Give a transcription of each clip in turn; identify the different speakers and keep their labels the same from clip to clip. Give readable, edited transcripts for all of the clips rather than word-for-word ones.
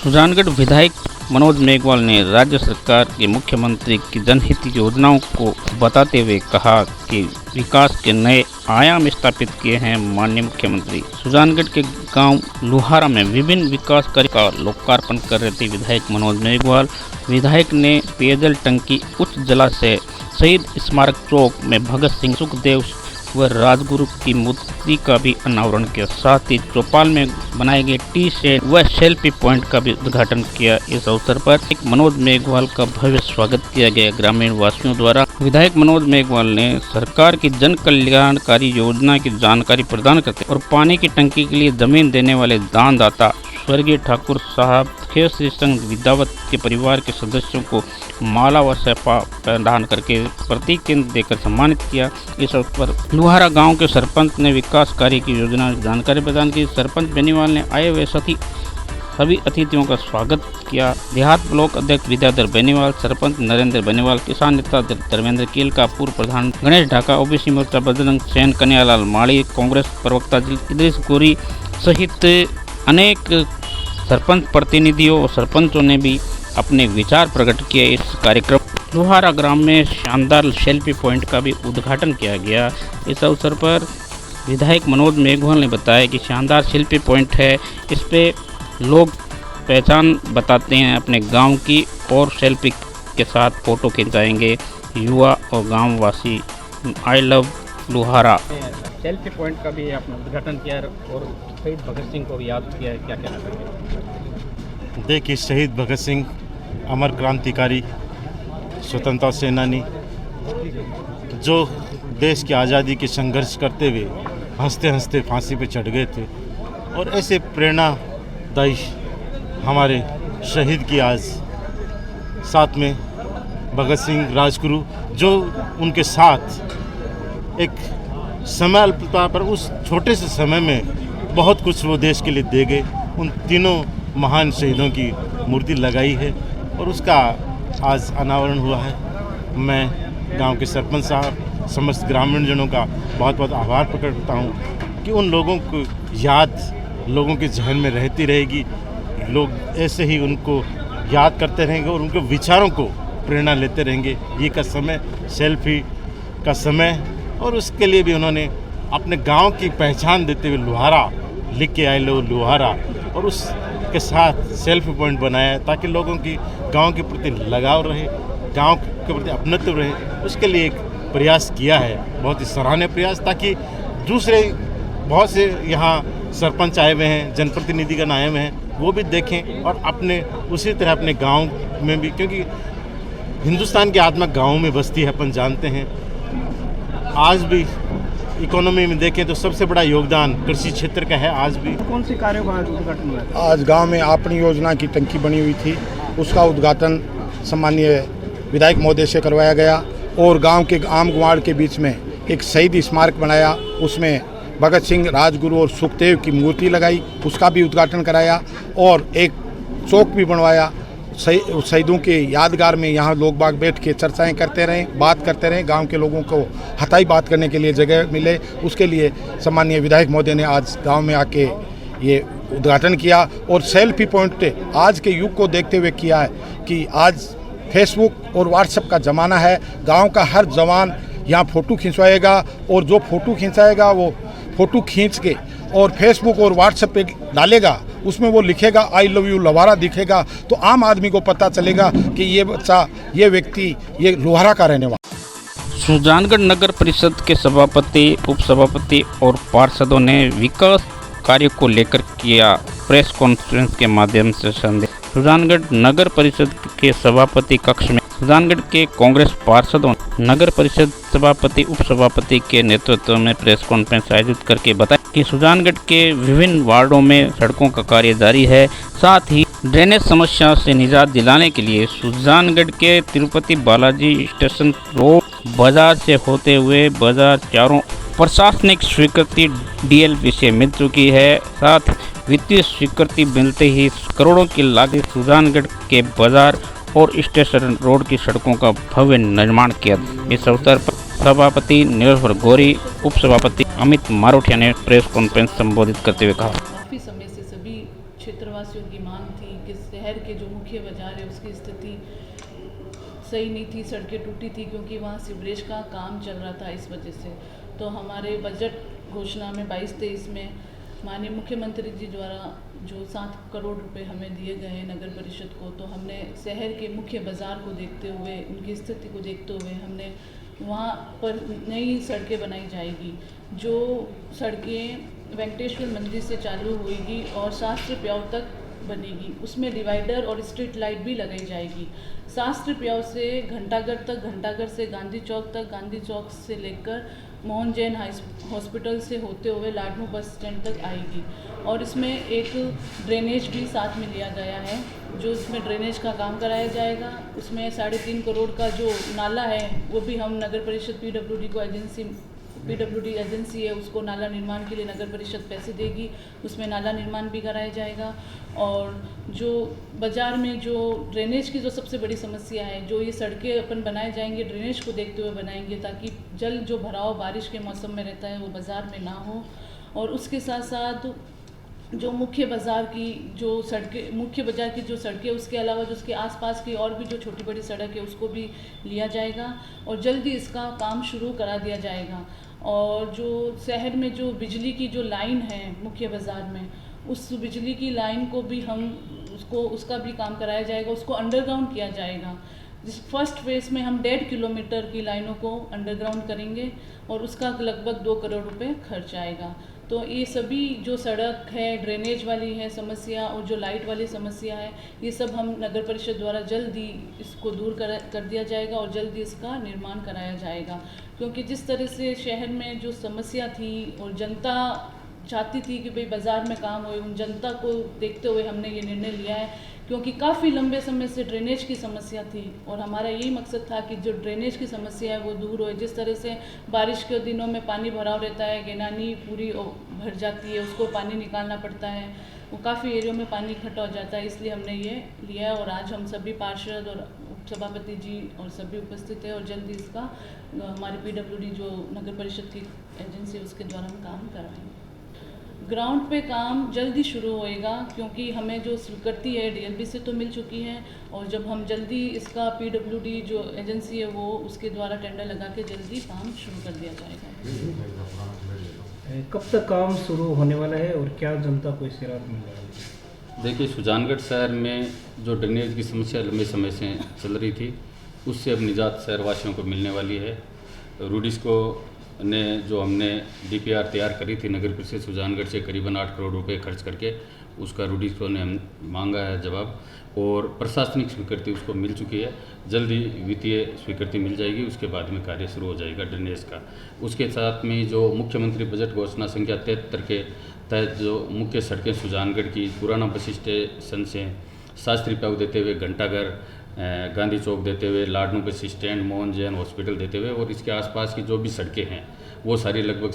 Speaker 1: सुजानगढ़ विधायक मनोज मेघवाल ने राज्य सरकार के मुख्यमंत्री की जनहित योजनाओं को बताते हुए कहा कि विकास के नए आयाम स्थापित किए हैं माननीय मुख्यमंत्री। सुजानगढ़ के गांव लुहारा में विभिन्न विकास कार्य का लोकार्पण कर रहे थे विधायक मनोज मेघवाल। विधायक ने पेयजल टंकी, उच्च जलाशय, शहीद स्मारक चौक में भगत सिंह, सुखदेव व राजगुरु की मूर्ति का भी अनावरण किया। साथ ही चौपाल में बनाए गए टी शेड व सेल्फी पॉइंट का भी उद्घाटन किया। इस अवसर पर मनोज मेघवाल का भव्य स्वागत किया गया ग्रामीण वासियों द्वारा। विधायक मनोज मेघवाल ने सरकार की जन कल्याणकारी योजना की जानकारी प्रदान करते और पानी की टंकी के लिए जमीन देने वाले दानदाता स्वर्गीय ठाकुर साहब श्री संघ विद्यावत के परिवार के सदस्यों को माला व सैफा प्रदान करके प्रतीक चिन्ह देकर सम्मानित किया। इस अवसर पर लुहारा गांव के सरपंच ने विकास कार्य की योजना की जानकारी प्रदान की। सरपंच बेनीवाल ने आए हुए सभी अतिथियों का स्वागत किया। देहात ब्लॉक अध्यक्ष विद्याधर बेनीवाल, सरपंच नरेंद्र बेनीवाल, किसान नेता धर्मेंद्र कील का, पूर्व प्रधान गणेश ढाका, ओबीसी मोर्चा बजरंग सेन, कन्हैयालाल माड़ी, कांग्रेस प्रवक्ता इदरीस गोरी सहित अनेक सरपंच प्रतिनिधियों और सरपंचों ने भी अपने विचार प्रकट किए। इस कार्यक्रम लुहारा ग्राम में शानदार सेल्फी पॉइंट का भी उद्घाटन किया गया। इस अवसर पर विधायक मनोज मेघवाल ने बताया कि शानदार सेल्फी पॉइंट है, इस पे लोग पहचान बताते हैं अपने गांव की और सेल्फी के साथ फोटो खिंचाएंगे युवा और गाँव वासी। आई लव लुहारा सेल्फी पॉइंट का भी आपने उद्घाटन किया और शहीद भगत सिंह को भी याद किया है, क्या कहना चाहिए?
Speaker 2: देखिए, शहीद भगत सिंह अमर क्रांतिकारी स्वतंत्रता सेनानी जो देश की आज़ादी के संघर्ष करते हुए हंसते हंसते फांसी पे चढ़ गए थे, और ऐसे प्रेरणादायी हमारे शहीद की आज साथ में भगत सिंह राजगुरु जो उनके साथ एक समय अल्पता पर उस छोटे से समय में बहुत कुछ वो देश के लिए दे गए। उन तीनों महान शहीदों की मूर्ति लगाई है और उसका आज अनावरण हुआ है। मैं गांव के सरपंच साहब, समस्त ग्रामीणजनों का बहुत बहुत आभार प्रकट करता हूं कि उन लोगों को याद लोगों के जहन में रहती रहेगी। लोग ऐसे ही उनको याद करते रहेंगे और उनके विचारों को प्रेरणा लेते रहेंगे। ये का समय सेल्फी का समय, और उसके लिए भी उन्होंने अपने गांव की पहचान देते हुए लुहारा लिख के आए लो लुहारा, और उसके साथ सेल्फी पॉइंट बनाया ताकि लोगों की गांव के प्रति लगाव रहे, गांव के प्रति अपनत्व रहे। उसके लिए एक प्रयास किया है, बहुत ही सराहनीय प्रयास, ताकि दूसरे बहुत से यहाँ सरपंच आए हुए हैं, जनप्रतिनिधिगण आए हुए हैं, वो भी देखें और अपने उसी तरह अपने गाँव में भी, क्योंकि हिंदुस्तान की आत्मा गाँव में बसती है, अपन जानते हैं। आज भी इकोनॉमी में देखें तो सबसे बड़ा योगदान कृषि क्षेत्र का है। आज भी
Speaker 1: कौन से कार्यों का उद्घाटन हुआ?
Speaker 3: आज गांव में अपनी योजना की टंकी बनी हुई थी, उसका उद्घाटन सम्मानीय विधायक महोदय से करवाया गया, और गांव के आम गुआड़ के बीच में एक शहीद स्मारक बनाया, उसमें भगत सिंह, राजगुरु और सुखदेव की मूर्ति लगाई, उसका भी उद्घाटन कराया, और एक चौक भी बनवाया। शहीदों के यादगार में यहाँ लोग बाग बैठ के चर्चाएं करते रहें, बात करते रहें, गांव के लोगों को हथाई बात करने के लिए जगह मिले, उसके लिए सम्मानीय विधायक महोदय ने आज गांव में आके ये उद्घाटन किया। और सेल्फी पॉइंट आज के युग को देखते हुए किया है कि आज फेसबुक और व्हाट्सएप का ज़माना है। गाँव का हर जवान यहाँ फ़ोटो खिंचवाएगा, और जो फ़ोटो खिंचाएगा वो फ़ोटो खींच के और फेसबुक और व्हाट्सएप पे डालेगा, उसमें वो लिखेगा आई लव यू लुहारा दिखेगा, तो आम आदमी को पता चलेगा कि ये बच्चा, ये व्यक्ति, ये लुहारा का रहने वाला।
Speaker 1: सुजानगढ़ नगर परिषद के सभापति, उप सभापति और पार्षदों ने विकास कार्य को लेकर किया प्रेस कॉन्फ्रेंस के माध्यम से संदेश। सुजानगढ़ नगर परिषद के सभापति कक्ष में सुजानगढ़ के कांग्रेस पार्षदों नगर परिषद सभापति, उप सभापति के नेतृत्व में प्रेस कॉन्फ्रेंस आयोजित करके बताया कि सुजानगढ़ के विभिन्न वार्डों में सड़कों का कार्य जारी है। साथ ही ड्रेनेज समस्या से निजात दिलाने के लिए सुजानगढ़ के तिरुपति बालाजी स्टेशन रोड बाजार से होते हुए बाजार चारों प्रशासनिक स्वीकृति डीएलपी से मिल चुकी है। साथ वित्तीय स्वीकृति मिलते ही करोड़ों की लागत सुजानगढ़ के बाजार और स्टेशन रोड की सड़कों का भव्य निर्माण किया। इस अवसर पर सभापति नीरज गोरी, उप सभापति अमित मारोठिया ने प्रेस कॉन्फ्रेंस संबोधित करते हुए कहा,
Speaker 4: काफ़ी समय से सभी क्षेत्रवासियों की मांग थी कि शहर के जो मुख्य बाज़ार है उसकी स्थिति सही नहीं थी, सड़कें टूटी थी क्योंकि वहाँ सीवरेज का काम चल रहा था इस वजह से। तो हमारे बजट घोषणा में 22-23 में माननीय मुख्यमंत्री जी द्वारा जो 7 करोड़ रुपए हमें दिए गए हैं नगर परिषद को, तो हमने शहर के मुख्य बाज़ार को देखते हुए, उनकी स्थिति को देखते हुए हमने वहाँ पर नई सड़कें बनाई जाएगी। जो सड़कें वेंकटेश्वर मंदिर से चालू होएगी और शास्त्री प्याव तक बनेगी, उसमें डिवाइडर और स्ट्रीट लाइट भी लगाई जाएगी। शास्त्री प्याव से घंटाघर तक, घंटाघर से गांधी चौक तक, गांधी चौक से लेकर मोहन जैन हॉस्पिटल से होते हुए लाडनू बस स्टैंड तक आएगी। और इसमें एक ड्रेनेज भी साथ में लिया गया है, जो इसमें ड्रेनेज का काम कराया जाएगा। उसमें 3.5 करोड़ का जो नाला है वो भी हम नगर परिषद पीडब्ल्यूडी एजेंसी है, उसको नाला निर्माण के लिए नगर परिषद पैसे देगी, उसमें नाला निर्माण भी कराया जाएगा। और जो बाज़ार में जो ड्रेनेज की जो सबसे बड़ी समस्या है, जो ये सड़कें अपन बनाए जाएंगे ड्रेनेज को देखते हुए बनाएंगे, ताकि जल जो भराव बारिश के मौसम में रहता है वो बाज़ार में ना हो। और उसके साथ साथ जो मुख्य बाज़ार की जो सड़कें, मुख्य बाज़ार की जो सड़कें, उसके अलावा जो उसके आसपास की और भी जो छोटी बड़ी सड़क है उसको भी लिया जाएगा और जल्दी इसका काम शुरू करा दिया जाएगा। और जो शहर में जो बिजली की जो लाइन है मुख्य बाज़ार में, उस बिजली की लाइन को भी हम उसका भी काम कराया जाएगा, उसको अंडरग्राउंड किया जाएगा। जिस फर्स्ट फेज़ में हम 1.5 किलोमीटर की लाइनों को अंडरग्राउंड करेंगे और उसका लगभग 2 करोड़ रुपए खर्च आएगा। तो ये सभी जो सड़क है, ड्रेनेज वाली है समस्या और जो लाइट वाली समस्या है, ये सब हम नगर परिषद द्वारा जल्दी इसको दूर कर दिया जाएगा और जल्दी इसका निर्माण कराया जाएगा। क्योंकि जिस तरह से शहर में जो समस्या थी और जनता चाहती थी कि भाई बाज़ार में काम होए, उन जनता को देखते हुए हमने ये निर्णय लिया है। क्योंकि काफ़ी लंबे समय से ड्रेनेज की समस्या थी और हमारा यही मकसद था कि जो ड्रेनेज की समस्या है वो दूर हो। जिस तरह से बारिश के दिनों में पानी भराव रहता है, गेनानी पूरी भर जाती है, उसको पानी निकालना पड़ता है, वो काफ़ी एरियो में पानी इकट्ठा हो जाता है, इसलिए हमने ये लिया है। और आज हम सभी पार्षद और सभापति जी और सभी उपस्थित है और जल्दी इसका हमारे पीडब्ल्यूडी जो नगर परिषद की एजेंसी है उसके द्वारा हम काम करवाएंगे। ग्राउंड पे काम जल्दी शुरू होएगा क्योंकि हमें जो स्वीकृति है डीएलबी से तो मिल चुकी है और जब हम जल्दी इसका पीडब्ल्यूडी जो एजेंसी है वो उसके द्वारा टेंडर लगा के जल्दी काम शुरू कर दिया जाएगा।
Speaker 5: कब तक काम शुरू होने वाला है और क्या जनता को इससे राहत मिल रहा है?
Speaker 6: देखिए, सुजानगढ़ शहर में जो ड्रेनेज की समस्या लंबे समय से चल रही थी, उससे अब निजात शहरवासियों को मिलने वाली है। रूडिस्को ने जो हमने डीपीआर तैयार करी थी नगर परिषद सुजानगढ़ से करीबन 8 करोड़ रुपए खर्च करके, उसका रूडिस्को ने हम मांगा है जवाब और प्रशासनिक स्वीकृति उसको मिल चुकी है। जल्दी वित्तीय स्वीकृति मिल जाएगी, उसके बाद में कार्य शुरू हो जाएगा ड्रेनेज का। उसके साथ में जो मुख्यमंत्री बजट घोषणा संख्या 73 के तहत जो मुख्य सड़कें सुजानगढ़ की पुराना बस स्टेशन से शास्त्री प्याऊ देते हुए घंटाघर, गांधी चौक देते हुए Ladnun bus stand, Mohan Jain hospital देते हुए और इसके आसपास की जो भी सड़कें हैं वो सारी लगभग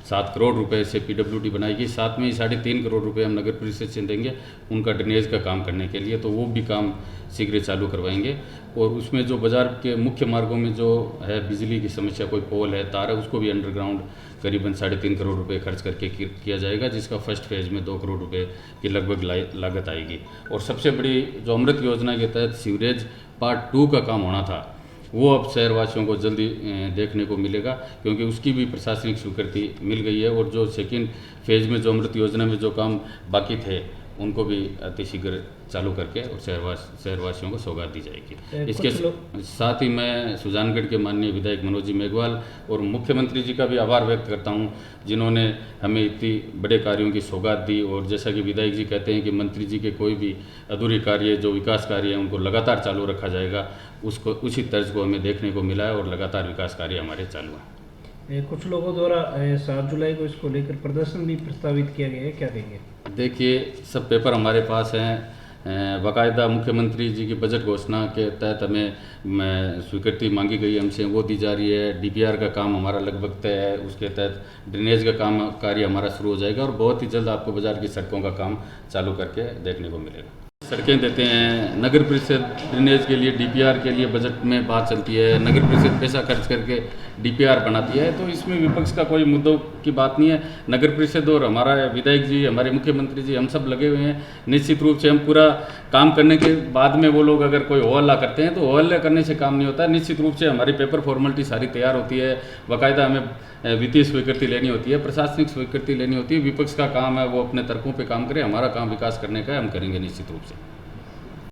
Speaker 6: 7 करोड़ रुपए से पीडब्ल्यूडी बनाएगी। साथ में ही 3.5 करोड़ रुपए हम नगर परिषद से देंगे उनका ड्रेनेज का काम करने के लिए, तो वो भी काम शीघ्र चालू करवाएंगे। और उसमें जो बाज़ार के मुख्य मार्गों में जो है बिजली की समस्या, कोई पोल है, तार है, उसको भी अंडरग्राउंड करीबन 3.5 करोड़ रुपए खर्च करके किया जाएगा, जिसका फर्स्ट फेज़ में 2 करोड़ रुपए की लगभग लागत आएगी। और सबसे बड़ी जो अमृत योजना के तहत सीवरेज पार्ट 2 का काम होना था, वो अब शहरवासियों को जल्दी देखने को मिलेगा क्योंकि उसकी भी प्रशासनिक स्वीकृति मिल गई है। और जो सेकेंड फेज़ में जो अमृत योजना में जो काम बाकी थे उनको भी अतिशीघ्र चालू करके और शहरवासियों को सौगात दी जाएगी। इसके साथ ही मैं सुजानगढ़ के माननीय विधायक मनोज जी मेघवाल और मुख्यमंत्री जी का भी आभार व्यक्त करता हूं, जिन्होंने हमें इतनी बड़े कार्यों की सौगात दी। और जैसा कि विधायक जी कहते हैं कि मंत्री जी के कोई भी अधूरे कार्य, जो विकास कार्य हैं, उनको लगातार चालू रखा जाएगा, उसको उसी तर्ज को हमें देखने को मिला है और लगातार विकास कार्य हमारे चालू हैं।
Speaker 5: कुछ लोगों द्वारा 7 जुलाई को इसको लेकर प्रदर्शन भी प्रस्तावित किया गया है, क्या देंगे?
Speaker 6: देखिए, सब पेपर हमारे पास हैं। बाकायदा मुख्यमंत्री जी की बजट घोषणा के तहत हमें स्वीकृति मांगी गई हमसे, वो दी जा रही है। डीपीआर का काम हमारा लगभग तय है, उसके तहत ड्रेनेज का कार्य हमारा शुरू हो जाएगा और बहुत ही जल्द आपको बाज़ार की सड़कों का काम चालू करके देखने को मिलेगा। सड़कें देते हैं, नगर परिषद ड्रेनेज के लिए डीपीआर के लिए बजट में बात चलती है, नगर परिषद पैसा खर्च करके डीपीआर बनाती है, तो इसमें विपक्ष का कोई मुद्दों की बात नहीं है। नगर परिषद और हमारा विधायक जी, हमारे मुख्यमंत्री जी, हम सब लगे हुए हैं। निश्चित रूप से हम पूरा काम करने के बाद में वो लोग अगर कोई हो हल्ला करते हैं तो हो हल्ला करने से काम नहीं होता। निश्चित रूप से हमारी पेपर फॉर्मेलिटी सारी तैयार होती है, बाकायदा हमें वित्तीय स्वीकृति लेनी होती है, प्रशासनिक स्वीकृति लेनी होती है। विपक्ष का काम है वो अपने तर्कों पे काम करे, हमारा काम विकास करने का है, हम करेंगे निश्चित रूप से।